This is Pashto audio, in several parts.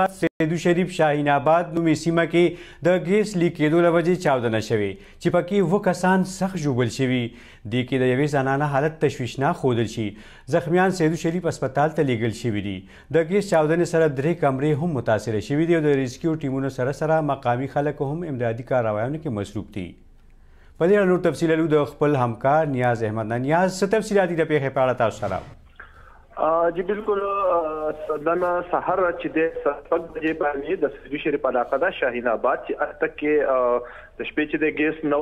سیدو شریف شاهین آباد نومې سیمه کې د ګیس لیک کېدو له وجې چاودنه شوې چې پکې اووه کسان سخت ژوبل شوي. دې کې د یوې زنانه حالت تشویشناک ښودل شي. زخمیان سیدو شریف اسپتال ته لیږل شوي دي. د ګیس چاودنې سره 3 کمرې هم متاثره شوي دي او د ریسکیو ټیمونو سره مقامي خلک هم امدادي کارروایانو کې مصروف دي. په دې اړه نور تفصیل لرو د خپل همکار نیاز احمد نه. نیاز څه تفصیلات دي د پیښې په اړه تاسو سره؟ جی بالکل نن سهار چې د 7 بجې باندې د سیدو شریف علاقه د شاهین آباد چې اته کې د شپې چې د ګیس نو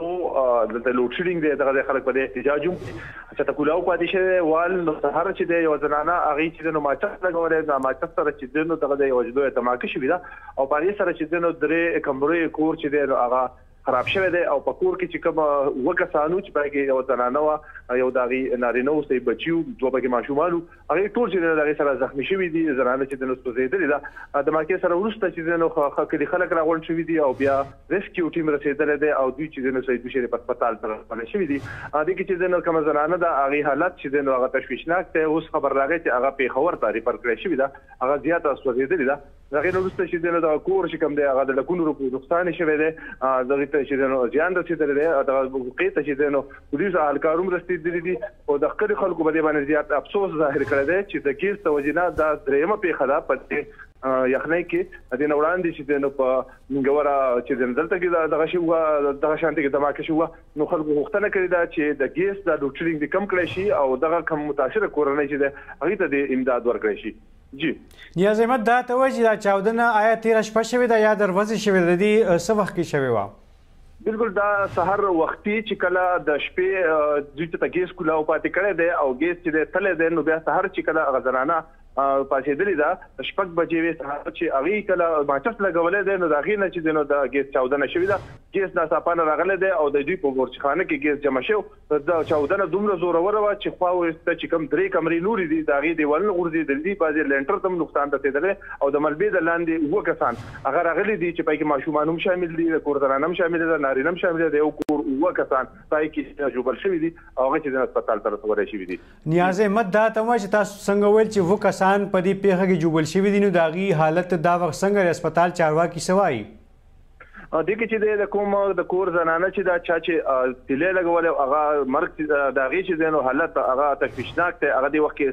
د لوډ شیډینګ دی دغه خلک په احتجاج هم چې تکولاو پاتې شوی وال نو سهار چې د یو زنانه هغه چې نو ماچس لګولې د ماچس سره چې د نو دغه د وجدو اعتماد شوی دا او په دې سره چې د نو درې کمرې کور چې د هغه خراب شوی دی او په کور کې چې کوم وکسانو چې پکې یو زنانه وا یو دغه نارینه او سي بچیو دوه پکې ماشومانو هغه ټول چې دغه سره زخمی شوی دي زنانه چې د نو سوزیدلې ده د ماکې سره ورسته چې د نو خلک راغونډ شوی دي او بیا ریسکیو ټیم رسیدلې ده او دوی چې د نو سیدو شریف هسپتال ته راغلي شوی دي. د کې چې د نو کوم زنانه ده هغه حالت چې د نو هغه تشویشناک ته اوس خبر راغی چې هغه پیښور ته ریفر کړی شوی ده هغه زیاته سوزیدلې ده. دغه نو ورسته چې د نو کور چې کوم دی هغه د لکونو روپو نقصان شوی دی دغه ته چې د نو زیان رسیدلی دی دغه قیته چې د نو پولیسو اهلکارو رسیدلي دي او د خپل خلکو په دې باندې زیات افسوس ظاهر کړی دی چې د ګیس توجینه د درېمه پیښه ده په یخنۍ کې د وړاندې چې د نو په منګوره چې د دلته کې دغه شی دغه شانتي کې دماکه شو نو خلکو غوښتنه کړې ده چې د ګیس د لوډ کم کړی شي او دغه کم متاثره کورنۍ چې ده هغه ته د امداد ورکړي شي. جی نیاز احمد دا ته وایي چې دا چاودنه آیا تیره شپه شوې ده یا دروازې شوې ده د دې څه وخت کې شوې وه؟ بالکل دا سحر وختي چې کله د شپې دوی ته ګیس کولاو پاتې کړی دی او ګیس چې تللی دی نو بیا سحر چې کله هغه زنانه پاسېدلې ده 6 بجې وې سهار چې هغې کله ماچس لګولی دی نو د هغې نه چې دی نو د ګیس چاودنه شوې ده. ګیس ناڅاپانه راغلی دی او د دوی په ګورچخانه کې ګیس جمع شو د چاودنه دومره زوروره وه چې خوا ورسته چې کوم 3 کمرې نورې دي د هغې دیوالونه غورځېدلي دي بعضې لینټر ته هم نقصان رسېدلی او د ملبې د لاندې 2 کسان هغه راغلي دي چې پکې ماشومان هم شامل دي د کور زنانه هم شامل ده نارینه هم شامل ده د یو کور 2 کسان پای کې ژوبل شوي دي او هغه چې د هسپتال ته رسولی شوي دي. نیاز احمد دا ته وایي چې تاسو څنګه ویل چې 2 کسان په دې پیښه کې جوبل شوي دي نو د هغې حالت دا وخت څنګه د هسپتال چارواکي څه وایي؟ دې کې چې د کوم د کور زنانه چې دا چا چې تیلی لګولی هغه مرګ د هغې چې دی نو حالت هغه تشویشناک دی هغه دې وخت کې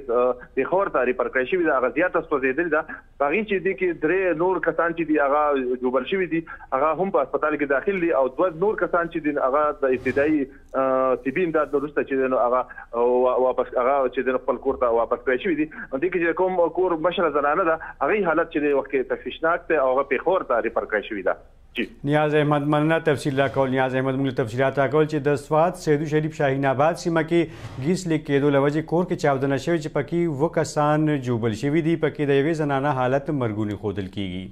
پېښور ته ریفر کړی شوي ده هغه زیاته سوځېدلې ده په هغې چې دې کې 3 نور کسان چې دي هغه جوبل شوي دي هغه هم په هسپتال کې داخل دي او 2 نور کسان چې دي هغه د ابتدایي طبي امداد نه وروسته چې دی نو هغه واپس هغه چې دی خپل کور ته واپس کړی شوي دي. دې کې چې کوم کور مشره زنانه ده هغې حالت چې دی وخت کې تشویشناک دی او هغه پېښور ته ریفر کړی شوي ده. نیاز احمد مننه تفصیل راکول. نیاز احمد موږ تفصیلات راکول چې د سوات سیدو شریف شاهین آباد سیمه کې ګیس لیک کېدو له وجې کور کې چاودنه شوې چې پکې 2 کسان جوبل شوي دي پکې د یوې زنانه حالت مرګونی ښودل کیږي.